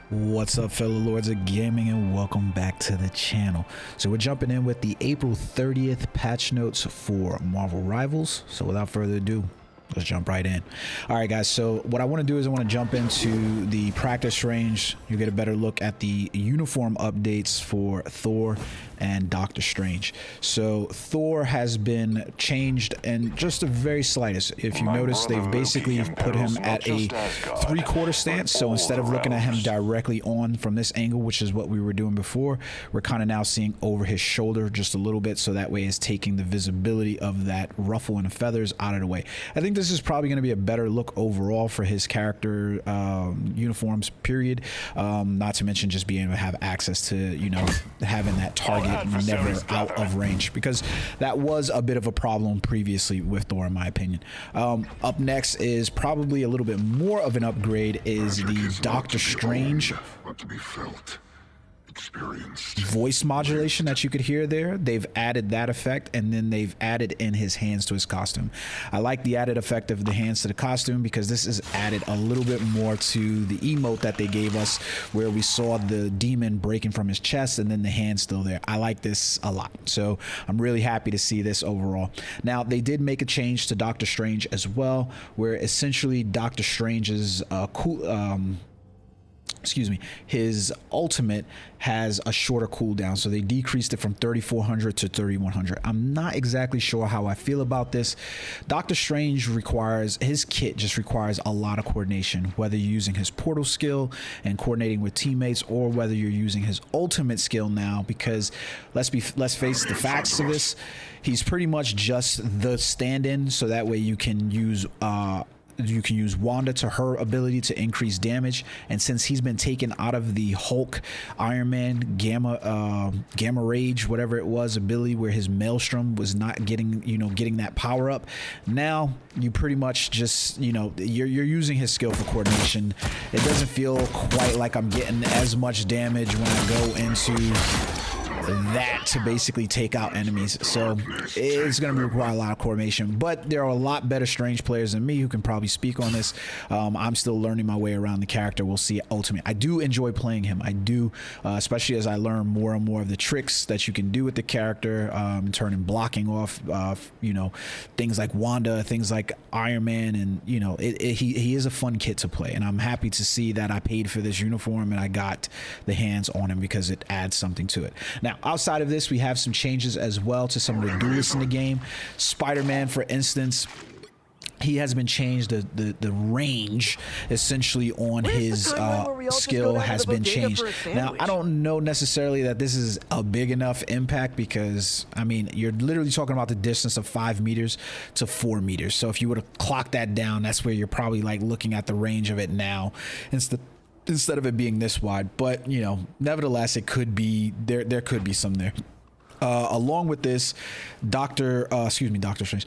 What's up, fellow lords of gaming, and welcome back to the channel. So we're jumping in with the April 30th patch notes for Marvel Rivals. So without further ado, let's jump right in. All right, guys, so what I want to do is I want to jump into the practice range. You get a better look at the uniform updates for Thor and Doctor Strange. So Thor has been changed, and just the very slightest. If you notice, they've basically put him at a three-quarter stance. So instead of looking at him directly on from this angle, which is what we were doing before, we're kind of now seeing over his shoulder just a little bit, so that way it's taking the visibility of that ruffle and the feathers out of the way. I think this is probably going to be a better look overall for his character uniforms, period. Not to mention just being able to have access to, you know, having that target never out of range, because that was a bit of a problem previously with Thor, in my opinion. Up next is probably a little bit more of an upgrade is the Doctor Strange voice modulation that you could hear there. They've added that effect, and then they've added in his hands to his costume. I like the added effect of the hands to the costume because this is added a little bit more to the emote that they gave us, where we saw the demon breaking from his chest and then the hand still there. I like this a lot, so I'm really happy to see this overall. Now, they did make a change to Doctor Strange as well, where essentially Doctor Strange's his ultimate has a shorter cooldown, so they decreased it from 3400 to 3100. I'm not exactly sure how I feel about this. Doctor Strange requires, his kit just requires a lot of coordination, whether you're using his portal skill and coordinating with teammates, or whether you're using his ultimate skill now, because let's face the facts of this, he's pretty much just the stand-in, so that way you can use Wanda to her ability to increase damage. And since he's been taken out of the Hulk, Iron Man, Gamma Rage, whatever it was, ability where his Maelstrom was not getting, getting that power up, now you pretty much just, you're using his skill for coordination. It doesn't feel quite like I'm getting as much damage when I go into that to basically take out enemies, so it's going to require a lot of coordination. But there are a lot better Strange players than me who can probably speak on this. I'm still learning my way around the character. We'll see. Ultimately, I do enjoy playing him. I do, especially as I learn more and more of the tricks that you can do with the character, in turning blocking off, things like Wanda, things like Iron Man, and he is a fun kit to play, and I'm happy to see that I paid for this uniform and I got the hands on him because it adds something to it. Now, outside of this, we have some changes as well to some of the duelists in the game. Spider-Man, for instance, he has been changed. The range essentially on his skill has been changed. Now, I don't know necessarily that this is a big enough impact, because I mean, you're literally talking about the distance of 5 meters to 4 meters. So if you were to clock that down, that's where you're probably like looking at the range of it now instead of it being this wide. But nevertheless, it could be there could be some there. Along with this, Doctor Strange,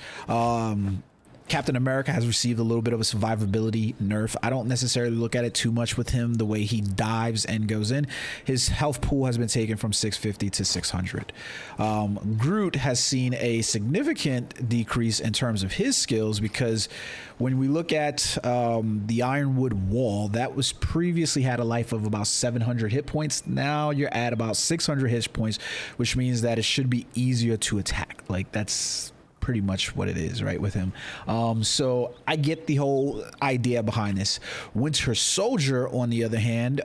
Captain America has received a little bit of a survivability nerf. I don't necessarily look at it too much with him, the way he dives and goes in. His health pool has been taken from 650 to 600. Groot has seen a significant decrease in terms of his skills, because when we look at the Ironwood Wall, that was previously had a life of about 700 hit points. Now you're at about 600 hit points, which means that it should be easier to attack. Like, that's pretty much what it is, right, with him. So I get the whole idea behind this. Winter Soldier, on the other hand,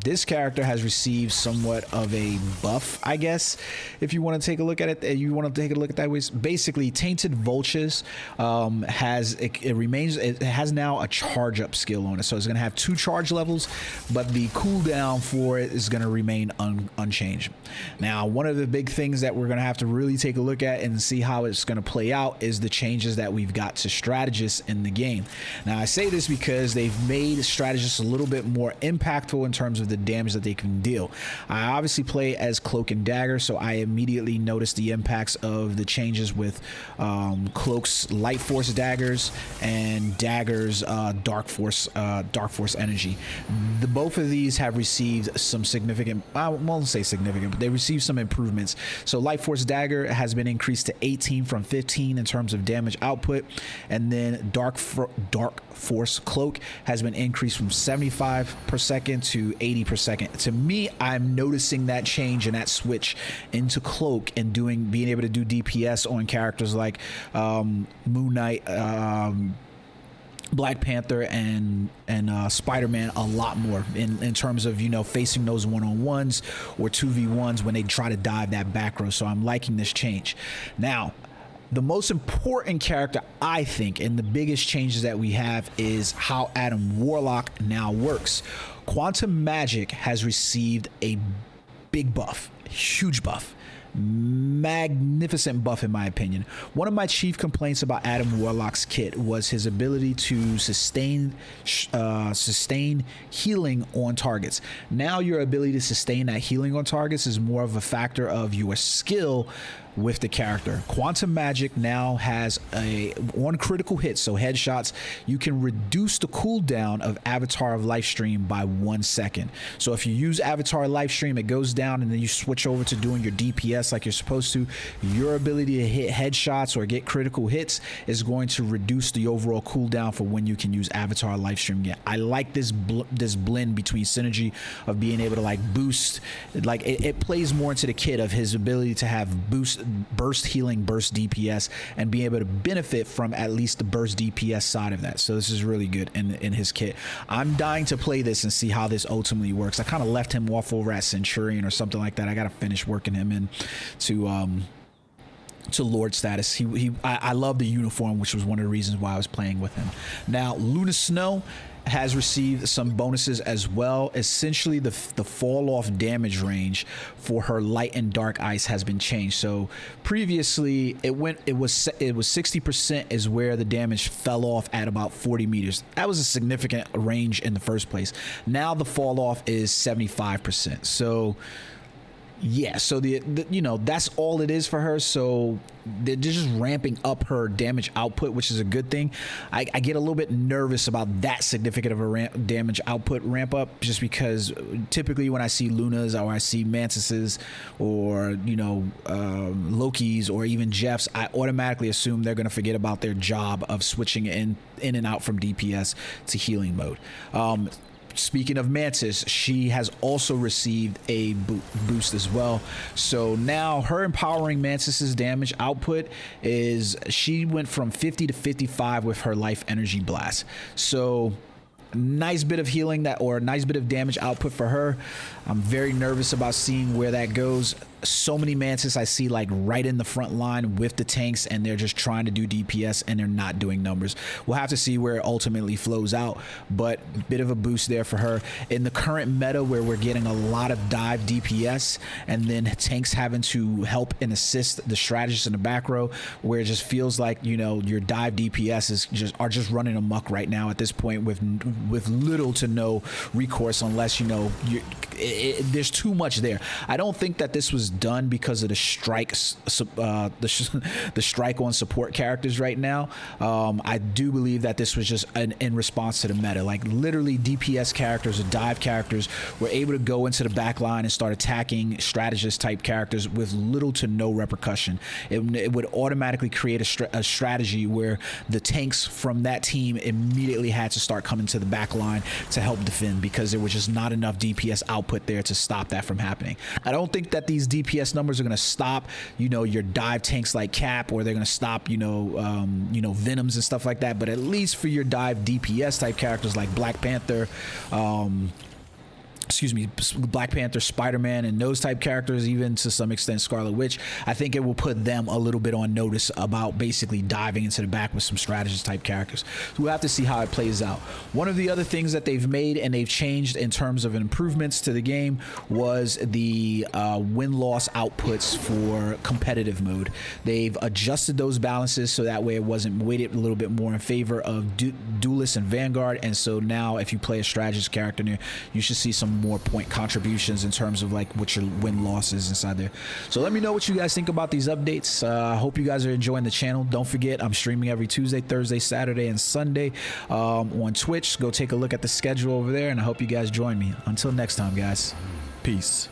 this character has received somewhat of a buff, I guess, if you want to take a look at it. You want to take a look at that way. Basically, Tainted Vultures it has now a charge up skill on it, so it's going to have 2 charge levels, but the cooldown for it is going to remain unchanged. Now, one of the big things that we're going to have to really take a look at and see how it's going to play out is the changes that we've got to strategists in the game. Now, I say this because they've made strategists a little bit more impactful in terms of the damage that they can deal. I obviously play as Cloak and Dagger, so I immediately noticed the impacts of the changes with Cloak's Light Force daggers and Dagger's Dark Force energy. Both of these have received some significant, I won't say significant, but they received some improvements. So Light Force Dagger has been increased to 18 from 115 in terms of damage output, and then Dark Force Cloak has been increased from 75 per second to 80 per second. To me, I'm noticing that change and that switch into Cloak and being able to do DPS on characters like Moon Knight, Black Panther, and Spider-Man a lot more in terms of, you know, facing those one-on-ones or 2v1s when they try to dive that back row. So I'm liking this change. Now, the most important character, I think, and the biggest changes that we have is how Adam Warlock now works. Quantum Magic has received a big buff, huge buff, magnificent buff in my opinion. One of my chief complaints about Adam Warlock's kit was his ability to sustain healing on targets. Now your ability to sustain that healing on targets is more of a factor of your skill with the character. Quantum Magic now has on critical hits, so headshots, you can reduce the cooldown of Avatar of Lifestream by 1 second. So if you use Avatar Lifestream, it goes down, and then you switch over to doing your DPS like you're supposed to, your ability to hit headshots or get critical hits is going to reduce the overall cooldown for when you can use Avatar Lifestream again. I like this blend between synergy of being able to like boost, like it plays more into the kit of his ability to have burst healing, burst DPS, and be able to benefit from at least the burst DPS side of that. So this is really good in his kit. I'm dying to play this and see how this ultimately works. I kind of left him off over at Centurion or something like that. I got to finish working him in to Lord status. I love the uniform, which was one of the reasons why I was playing with him. Now, Luna Snow has received some bonuses as well. Essentially, the fall off damage range for her light and dark ice has been changed. So previously, it was 60% is where the damage fell off at about 40 meters. That was a significant range in the first place. Now the fall off is 75%. So yeah, so the you know, that's all it is for her. So they're just ramping up her damage output, which is a good thing. I get a little bit nervous about that significant of a damage output ramp up, just because typically when I see Lunas or I see Mantises or, you know, Lokis or even Jeffs, I automatically assume they're going to forget about their job of switching in and out from DPS to healing mode. Speaking of Mantis, she has also received a boost as well. So now her empowering Mantis's damage output is, she went from 50 to 55 with her life energy blast. So nice bit of healing that, or a nice bit of damage output for her. I'm very nervous about seeing where that goes. So many Mantis I see like right in the front line with the tanks, and they're just trying to do DPS and they're not doing numbers. We'll have to see where it ultimately flows out, but a bit of a boost there for her. In the current meta where we're getting a lot of dive DPS and then tanks having to help and assist the strategists in the back row, where it just feels like, you know, your dive DPS are just running amok right now at this point with little to no recourse, unless, you know, there's too much there. I don't think that this was done because of the strikes, the strike on support characters right now. I do believe that this was just in response to the meta. Like literally DPS characters or dive characters were able to go into the back line and start attacking strategist type characters with little to no repercussion. It would automatically create a strategy where the tanks from that team immediately had to start coming to the back line to help defend, because there was just not enough DPS output there to stop that from happening. I don't think that these DPS numbers are going to stop, you know, your dive tanks like Cap, or they're going to stop, you know, Venoms and stuff like that. But at least for your dive DPS type characters like Black Panther, Black Panther, Spider-Man, and those type characters, even to some extent Scarlet Witch, I think it will put them a little bit on notice about basically diving into the back with some strategist type characters. So we'll have to see how it plays out. One of the other things that they've made and they've changed in terms of improvements to the game was the win-loss outputs for competitive mode. They've adjusted those balances so that way it wasn't weighted a little bit more in favor of Duelist and Vanguard, and so now if you play a strategist character in there, you should see some more point contributions in terms of like what your win-loss is inside there. So let me know what you guys think about these updates. I hope you guys are enjoying the channel. Don't forget, I'm streaming every Tuesday, Thursday, Saturday, and Sunday on Twitch. Go take a look at the schedule over there, and I hope you guys join me. Until next time, guys. Peace.